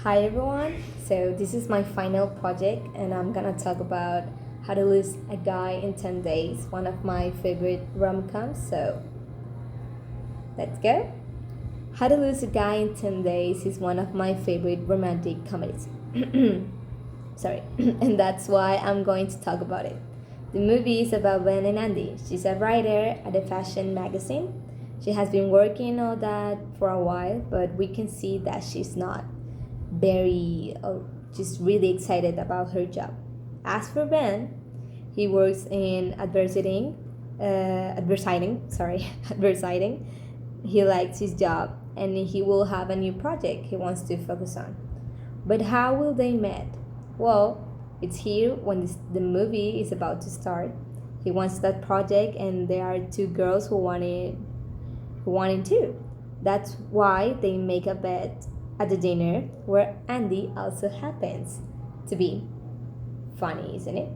Hi everyone. So this is my final project and I'm gonna talk about How to Lose a Guy in 10 Days, one of my favorite rom-coms. So let's go. How to Lose a Guy in 10 Days is one of my favorite romantic comedies. Sorry. And that's why I'm going to talk about it. The movie is about Ben and Andy. She's a writer at a fashion magazine. She has been working on that for a while, but we can see that she's not very just really excited about her job. As for Ben, he works in advertising. He likes his job and he will have a new project he wants to focus on. But how will they meet? Well, it's here when the movie is about to start. He wants that project and there are two girls who want it too. That's why they make a bet at the dinner where Andy also happens to be. Funny, isn't it?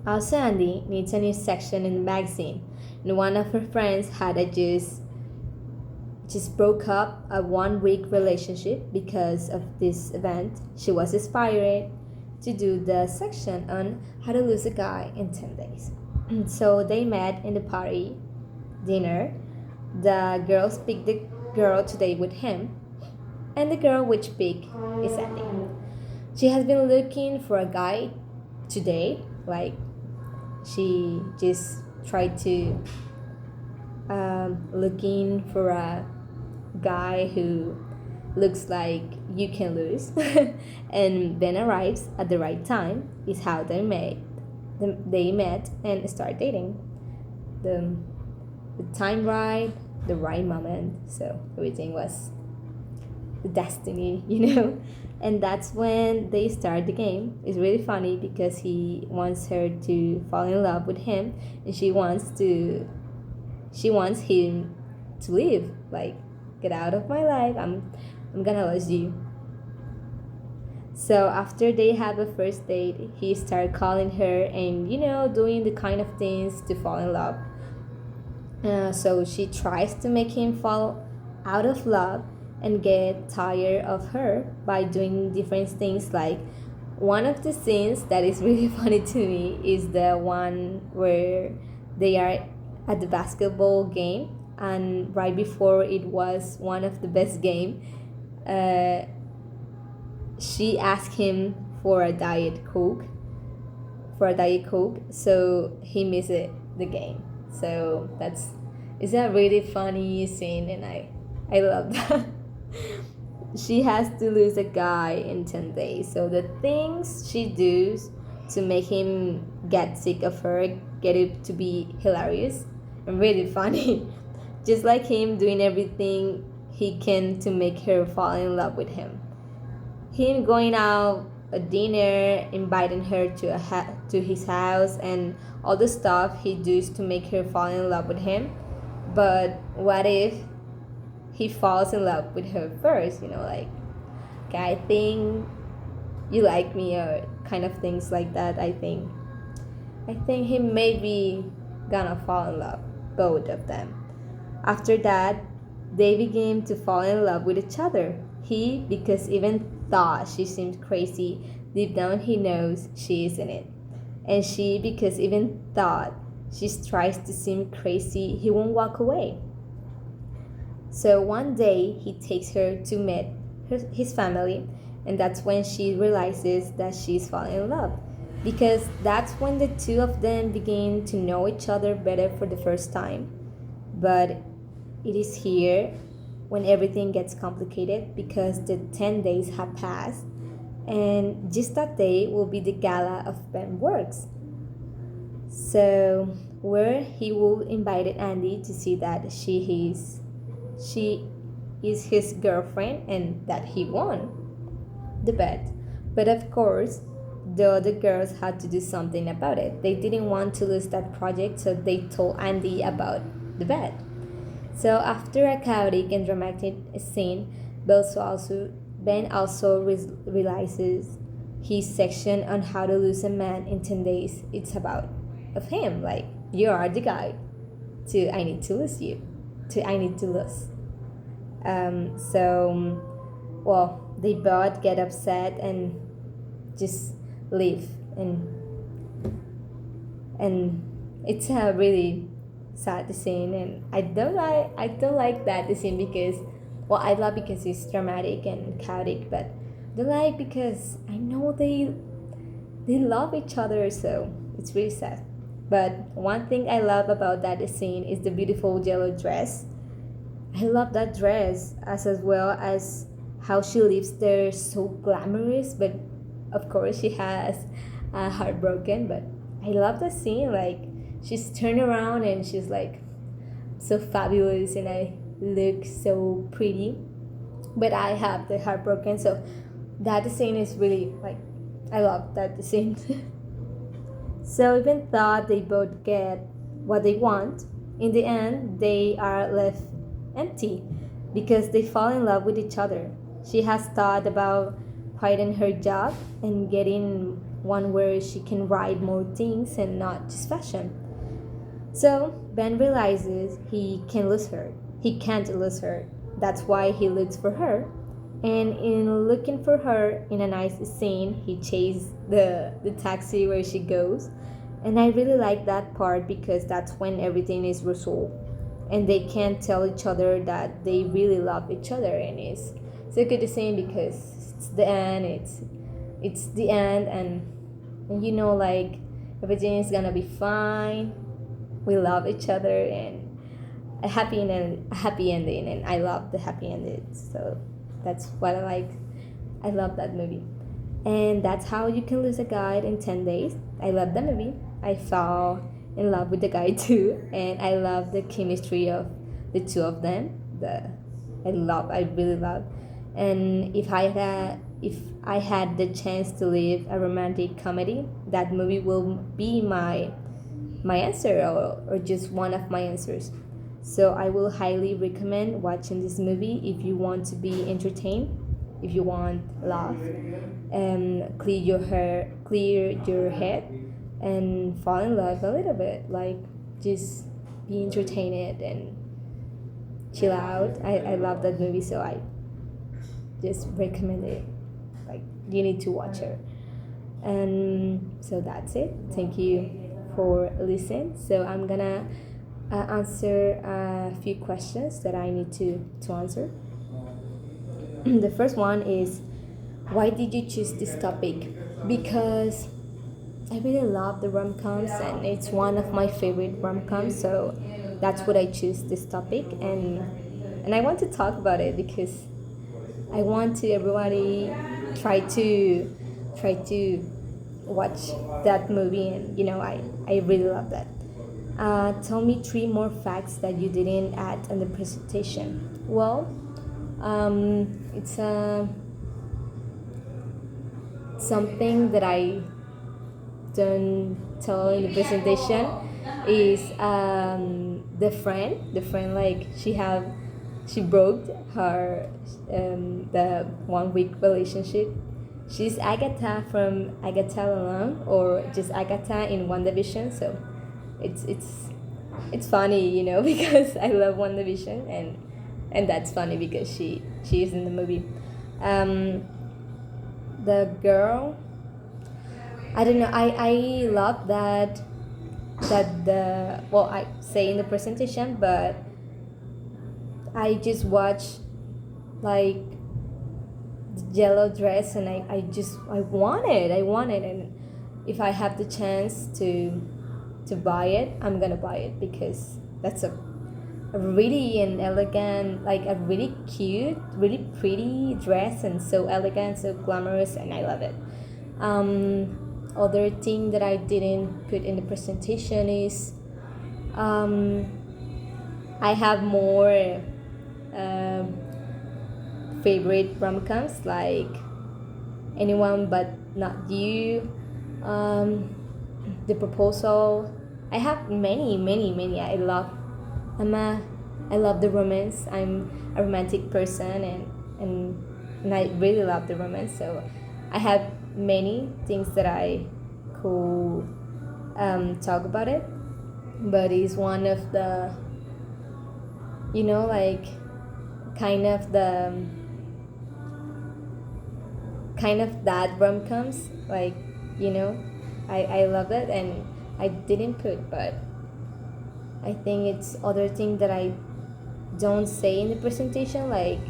Also, Andy needs a new section in the magazine, and one of her friends had a just broke up a 1 week relationship because of this event. She was inspired to do the section on how to lose a guy in 10 days. So they met in the party dinner. The girls picked the girl to date with him, and the girl which picked is Andy. She has been looking for a guy to date, like she just tried to looking for a guy who looks like you can lose and Ben arrives at the right time is how they met and start dating. The time right, the right moment, so everything was the destiny. And that's when they start the game. It's really funny because he wants her to fall in love with him and she wants him to leave, like, get out of my life, I'm gonna lose you. So after they have a first date, he started calling her and doing the kind of things to fall in love. So she tries to make him fall out of love and get tired of her by doing different things. Like, one of the scenes that is really funny to me is the one where they are at the basketball game, and right before it was one of the best game, uh, she asked him for a diet coke, so he missed the game. So it's a really funny scene, and I love that. She has to lose a guy in 10 days, so the things she does to make him get sick of her get it to be hilarious and really funny. Just like him doing everything he can to make her fall in love with him. Him going out a dinner, inviting her to his house, and all the stuff he does to make her fall in love with him. But what if he falls in love with her first? Like, okay, I think you like me, or kind of things like that. I think he may be gonna fall in love, both of them. After that, they begin to fall in love with each other. He, because even thought she seemed crazy, deep down he knows she isn't it. And she, because even thought she tries to seem crazy, he won't walk away. So one day he takes her to meet his family, and that's when she realizes that she's falling in love. Because that's when the two of them begin to know each other better for the first time. But it is here when everything gets complicated because the 10 days have passed, and just that day will be the gala of Ben Works. So, where he will invite Andy to see that she is his girlfriend and that he won the bet. But of course, the other girls had to do something about it. They didn't want to lose that project, so they told Andy about the bet. So after a chaotic and dramatic scene, Ben also realizes his section on how to lose a man in 10 days. It's about of him, like, you are the guy to I need to lose you, to I need to lose. So, well, they both get upset and just leave, and it's a really sad scene, and I don't like that scene because, well, I love because it's dramatic and chaotic, but I don't like because I know they love each other, so it's really sad. But one thing I love about that scene is the beautiful yellow dress. I love that dress as well as how she lives there so glamorous, but of course she has heartbroken. But I love the scene, like she's turned around and she's like so fabulous, and I look so pretty, but I have the heartbroken. So that scene is really like, I love that scene. So even though they both get what they want, in the end they are left empty because they fall in love with each other. She has thought about quitting her job and getting one where she can write more things and not just fashion. So Ben realizes he can lose her. He can't lose her. That's why he looks for her. And in looking for her in a nice scene, he chases the taxi where she goes. And I really like that part because that's when everything is resolved. And they can tell each other that they really love each other, and it's a good scene because it's the end, it's the end, and you know, like everything is gonna be fine. We love each other, and a happy ending, and I love the happy ending. So that's what I like. I love that movie. And that's how you can lose a guy in 10 days. I love the movie. I fell in love with the guy too, and I love the chemistry of the two of them. I really love. And if I had the chance to live a romantic comedy, that movie will be my answer, or just one of my answers. So I will highly recommend watching this movie if you want to be entertained, if you want laugh, and clear your head, and fall in love a little bit. Like just be entertained and chill out. I love that movie, so I just recommend it. Like you need to watch it. And so that's it. Thank you for listening. So I'm gonna answer a few questions that I need to answer. The first one is, why did you choose this topic? Because I really love the rom-coms, and it's one of my favorite rom-coms, so that's what I choose this topic, and I want to talk about it because I want to everybody try to watch that movie, and I really love that. Tell me three more facts that you didn't add in the presentation. Well, it's something that I don't tell in the presentation is the friend like she broke her the 1 week relationship. She's Agatha from Agatha Alone, or just Agatha in WandaVision. So it's funny, because I love WandaVision, and that's funny because she is in the movie. The girl, I don't know. I love that the, well, I say in the presentation, but I just watch like the yellow dress, and I want it, and if I have the chance to buy it, I'm gonna buy it because that's a really an elegant, like a really cute, really pretty dress, and so elegant, so glamorous, and I love it. Other thing that I didn't put in the presentation is I have more favorite rom-coms like Anyone But Not You, The Proposal. I have many. I love the romance. I'm a romantic person, and I really love the romance. So I have many things that I could talk about it, but it's one of the, like kind of kind of that rom-coms, like, you know, I love it, and I didn't put, but I think it's other thing that I don't say in the presentation, like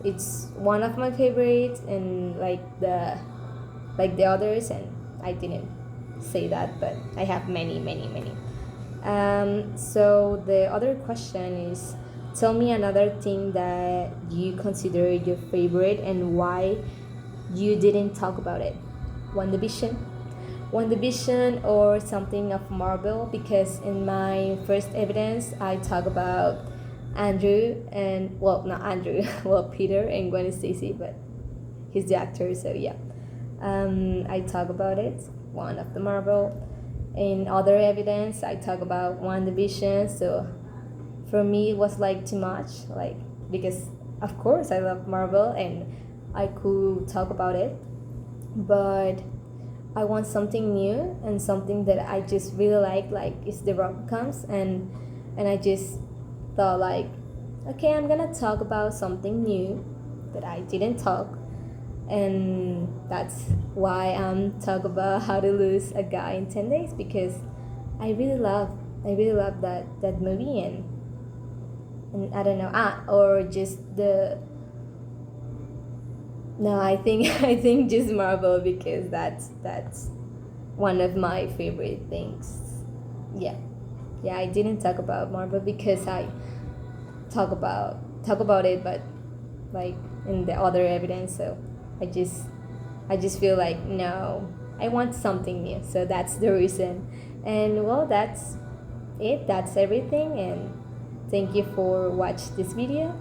it's one of my favorites, and like the others, and I didn't say that, but I have many, many, many. So the other question is, tell me another thing that you consider your favorite and why you didn't talk about it. WandaVision, WandaVision, or something of Marvel, because in my first evidence I talk about Andrew and, well, not Andrew, well, Peter and Gwen Stacy, but he's the actor, so yeah. I talk about it, one of the Marvel. In other evidence, I talk about WandaVision, so for me it was like too much, like, because of course I love Marvel and I could talk about it, but I want something new and something that I just really like it's the rom-coms, and I just thought like, okay, I'm gonna talk about something new that I didn't talk, and that's why I'm talk about How to Lose a Guy in 10 Days, because I really love that movie, and I don't know, or just the, no, I think I think just Marvel, because that's one of my favorite things. Yeah, yeah. I didn't talk about Marvel because I talk about it, but like in the other evidence. So I just I just feel like, no, I want something new. So that's the reason. And well, that's it. That's everything. And thank you for watch this video.